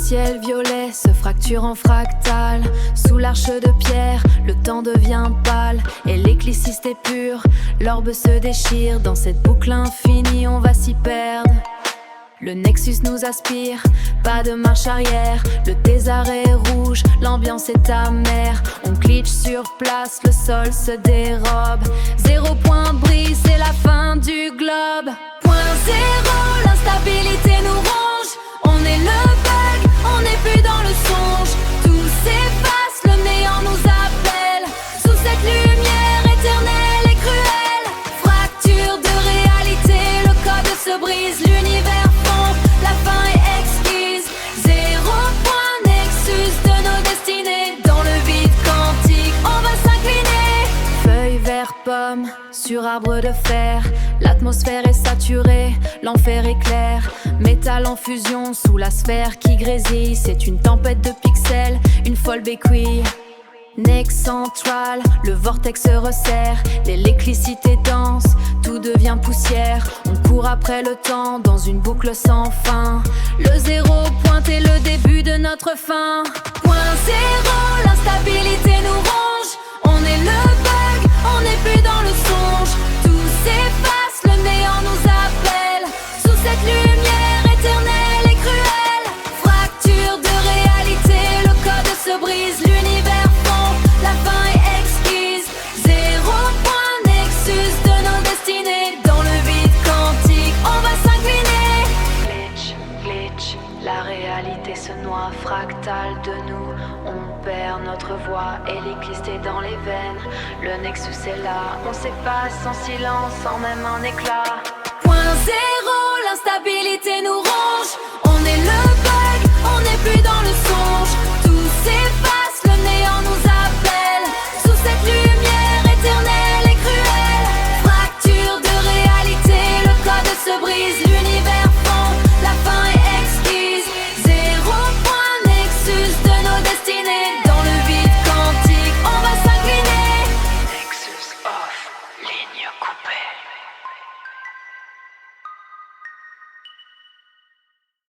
ciel violet se fracture en fractal. Sous l'arche de pierre, le temps devient pâle et l'écleciste est pur. L'orbe se déchire, dans cette boucle infinie on va s'y perdre. Le Nexus nous aspire, pas de marche arrière. Le désert est rouge, l'ambiance est amère. On glitch sur place, le sol se dérobe. 0 point brise, c'est la fin du globe. Point zéro, l'instabilité nous ronge. On est le bug, on n'est plus dans le songe. Tout s'efface, le néant nous appelle. Sous cette lumière éternelle et cruelle, fracture de réalité, le code se brise. L'univers fond, la fin est exquise. 0 point nexus de nos destinées. Dans le vide quantique, on va s'incliner. Feuilles vert pomme sur arbre de fer. L'atmosphère est saturée, l'enfer éclaire. Métal en fusion sous la sphère qui grésille. C'est une tempête de pixels, une folle béquille. Nex central, le vortex se resserre. L'électricité danse, tout devient poussière. On court après le temps dans une boucle sans fin. Le 0 pointe est le début de notre fin. Point zéro, l'instabilité nous ronge. On est le bug, on n'est plus dans le songe. Tout s'efface, le néant nous appelle. Sous cette lumière éternelle et cruelle, fracture de réalité, le code se brise. L'univers fond, la fin est exquise. 0 point nexus de nos destinées. Dans le vide quantique, on va s'incliner. Glitch, glitch, la réalité se noie. Fractal de nous, on perd notre voix. L'écliste est dans les veines, le Nexus est là. On s'efface en silence, sans même un éclat. Point zéro.